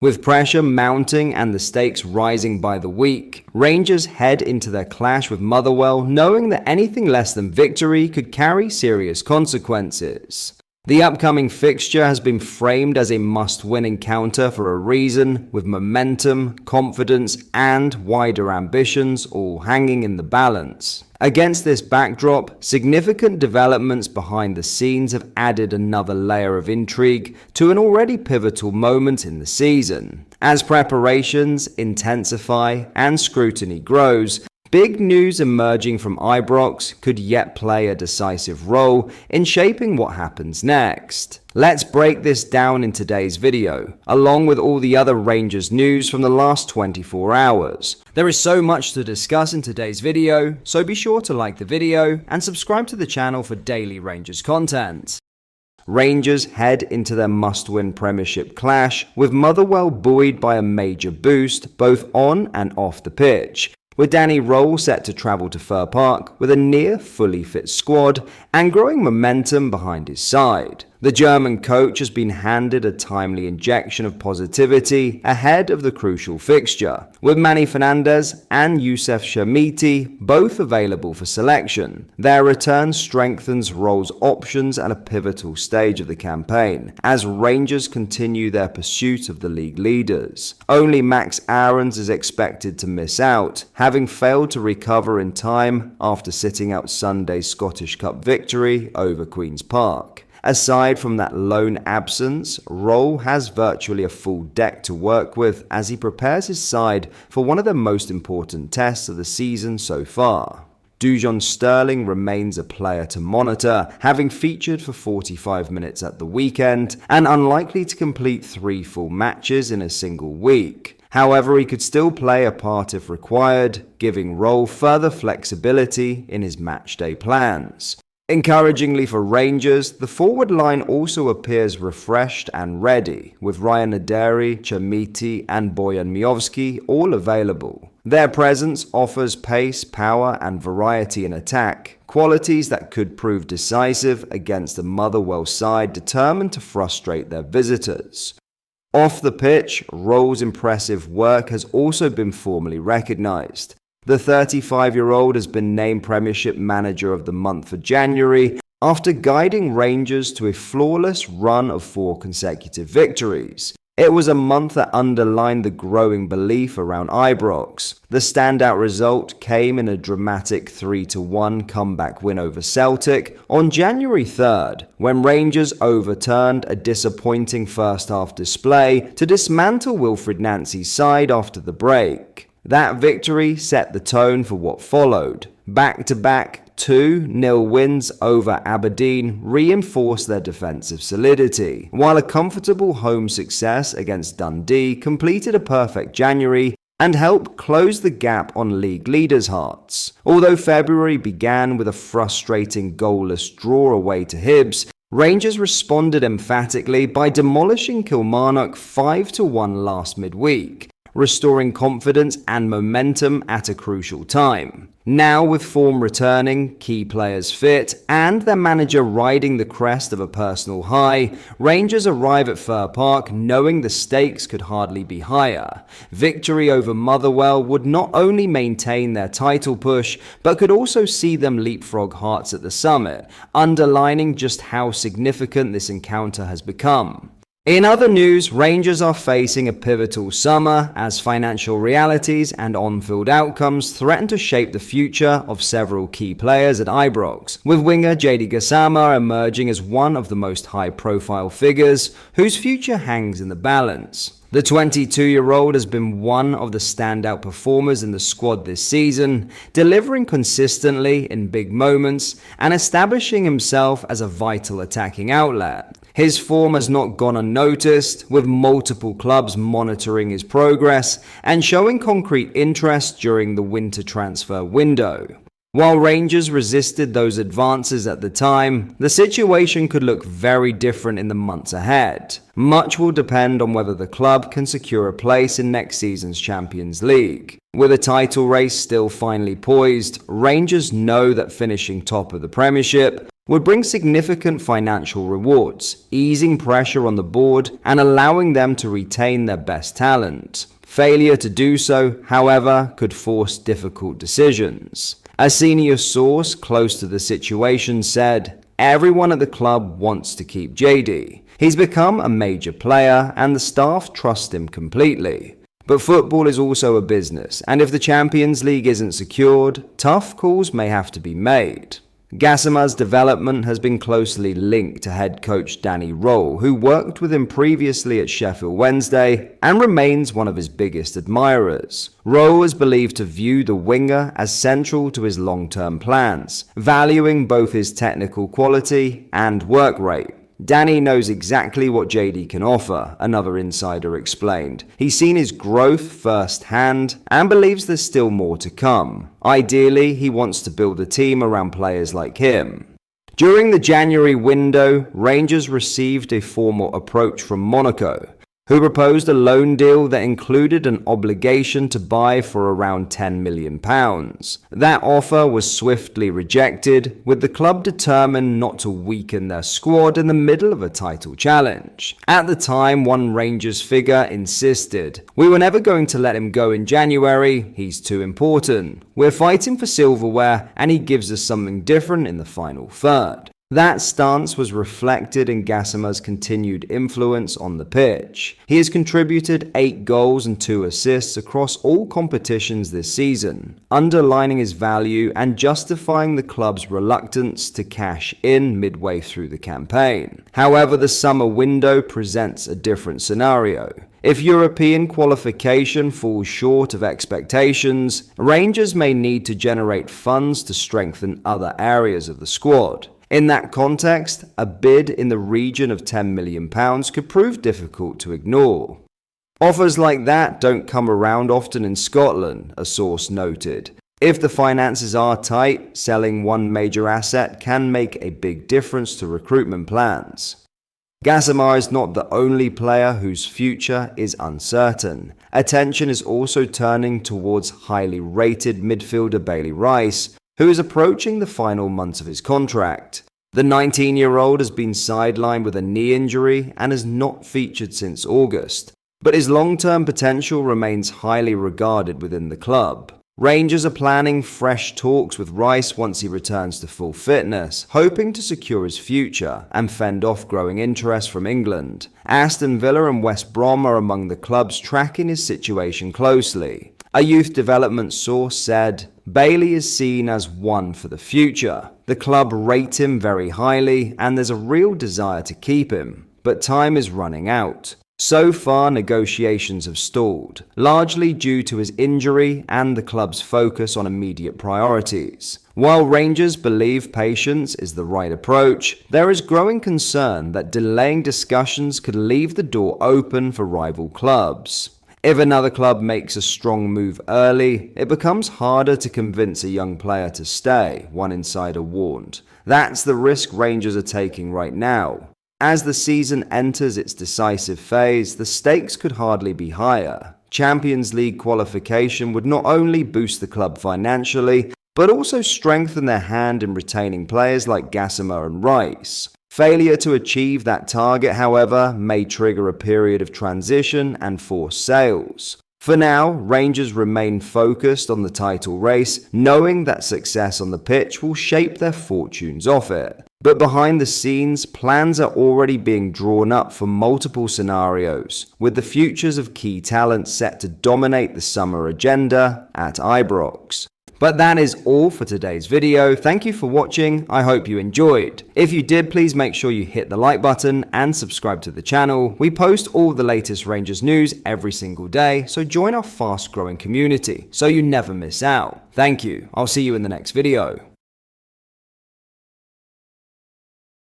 With pressure mounting and the stakes rising by the week, Rangers head into their clash with Motherwell knowing that anything less than victory could carry serious consequences. The upcoming fixture has been framed as a must-win encounter for a reason, with momentum, confidence, and wider ambitions all hanging in the balance. Against this backdrop, significant developments behind the scenes have added another layer of intrigue to an already pivotal moment in the season. As preparations intensify and scrutiny grows, big news emerging from Ibrox could yet play a decisive role in shaping what happens next. Let's break this down in today's video, along with all the other Rangers news from the last 24 hours. There is so much to discuss in today's video, so be sure to like the video and subscribe to the channel for daily Rangers content. Rangers head into their must-win Premiership clash, with Motherwell buoyed by a major boost both on and off the pitch, with Danny Röhl set to travel to Fir Park with a near fully fit squad and growing momentum behind his side. The German coach has been handed a timely injection of positivity ahead of the crucial fixture, with Manny Fernandez and Youssef Chermiti both available for selection. Their return strengthens Röhl's options at a pivotal stage of the campaign, as Rangers continue their pursuit of the league leaders. Only Max Aarons is expected to miss out, having failed to recover in time after sitting out Sunday's Scottish Cup victory over Queen's Park. Aside from that lone absence, Röhl has virtually a full deck to work with as he prepares his side for one of the most important tests of the season so far. Dujon Sterling remains a player to monitor, having featured for 45 minutes at the weekend and unlikely to complete 3 full matches in a single week. However, he could still play a part if required, giving Röhl further flexibility in his matchday plans. Encouragingly for Rangers, the forward line also appears refreshed and ready, with Ryan Aderi, Chermiti and Bojan Miovski all available. Their presence offers pace, power and variety in attack, qualities that could prove decisive against a Motherwell side determined to frustrate their visitors. Off the pitch, Röhl's impressive work has also been formally recognised. The 35-year-old has been named Premiership Manager of the Month for January after guiding Rangers to a flawless run of 4 consecutive victories. It was a month that underlined the growing belief around Ibrox. The standout result came in a dramatic 3-1 comeback win over Celtic on January 3rd, when Rangers overturned a disappointing first-half display to dismantle Wilfried Nancy's side after the break. That victory set the tone for what followed. Back-to-back 2-0 wins over Aberdeen reinforced their defensive solidity, while a comfortable home success against Dundee completed a perfect January and helped close the gap on league leaders' hearts. Although February began with a frustrating goalless draw away to Hibs, Rangers responded emphatically by demolishing Kilmarnock 5-1 last midweek, restoring confidence and momentum at a crucial time. Now, with form returning, key players fit, and their manager riding the crest of a personal high, Rangers arrive at Fir Park knowing the stakes could hardly be higher. Victory over Motherwell would not only maintain their title push, but could also see them leapfrog Hearts at the summit, underlining just how significant this encounter has become. In other news, Rangers are facing a pivotal summer as financial realities and on-field outcomes threaten to shape the future of several key players at Ibrox, with winger JD Gasama emerging as one of the most high-profile figures whose future hangs in the balance. The 22-year-old has been one of the standout performers in the squad this season, delivering consistently in big moments and establishing himself as a vital attacking outlet. His form has not gone unnoticed, with multiple clubs monitoring his progress and showing concrete interest during the winter transfer window. While Rangers resisted those advances at the time, the situation could look very different in the months ahead. Much will depend on whether the club can secure a place in next season's Champions League. With a title race still finely poised, Rangers know that finishing top of the Premiership would bring significant financial rewards, easing pressure on the board and allowing them to retain their best talent. Failure to do so, however, could force difficult decisions. A senior source close to the situation said, "Everyone at the club wants to keep JD. He's become a major player and the staff trust him completely. But football is also a business, and if the Champions League isn't secured, tough calls may have to be made." Gasama's development has been closely linked to head coach Danny Roll, who worked with him previously at Sheffield Wednesday and remains one of his biggest admirers. Roll is believed to view the winger as central to his long-term plans, valuing both his technical quality and work rate. "Danny knows exactly what JD can offer," another insider explained. "He's seen his growth firsthand and believes there's still more to come. Ideally, he wants to build a team around players like him." During the January window, Rangers received a formal approach from Monaco, who proposed a loan deal that included an obligation to buy for around £10 million. That offer was swiftly rejected, with the club determined not to weaken their squad in the middle of a title challenge. At the time, one Rangers figure insisted, "We were never going to let him go in January, he's too important. We're fighting for silverware and he gives us something different in the final third." That stance was reflected in Gasama's continued influence on the pitch. He has contributed 8 goals and 2 assists across all competitions this season, underlining his value and justifying the club's reluctance to cash in midway through the campaign. However, the summer window presents a different scenario. If European qualification falls short of expectations, Rangers may need to generate funds to strengthen other areas of the squad. In that context, a bid in the region of £10 million could prove difficult to ignore. Offers like that don't come around often in Scotland, a source noted. If the finances are tight, selling one major asset can make a big difference to recruitment plans. Gasama is not the only player whose future is uncertain. Attention is also turning towards highly rated midfielder Bailey Rice, who is approaching the final months of his contract. The 19-year-old has been sidelined with a knee injury and has not featured since August, but his long-term potential remains highly regarded within the club. Rangers are planning fresh talks with Rice once he returns to full fitness, hoping to secure his future and fend off growing interest from England. Aston Villa and West Brom are among the clubs tracking his situation closely. A youth development source said, "Bailey is seen as one for the future. The club rate him very highly and there's a real desire to keep him, but time is running out." So far, negotiations have stalled, largely due to his injury and the club's focus on immediate priorities. While Rangers believe patience is the right approach, there is growing concern that delaying discussions could leave the door open for rival clubs. If another club makes a strong move early, it becomes harder to convince a young player to stay, one insider warned. That's the risk Rangers are taking right now. As the season enters its decisive phase, the stakes could hardly be higher. Champions League qualification would not only boost the club financially, but also strengthen their hand in retaining players like Gasama and Rice. Failure to achieve that target, however, may trigger a period of transition and force sales. For now, Rangers remain focused on the title race, knowing that success on the pitch will shape their fortunes off it. But behind the scenes, plans are already being drawn up for multiple scenarios, with the futures of key talent set to dominate the summer agenda at Ibrox. But that is all for today's video. Thank you for watching. I hope you enjoyed. If you did, please make sure you hit the like button and subscribe to the channel. We post all the latest Rangers news every single day, so join our fast growing community so you never miss out. Thank you. I'll see you in the next video.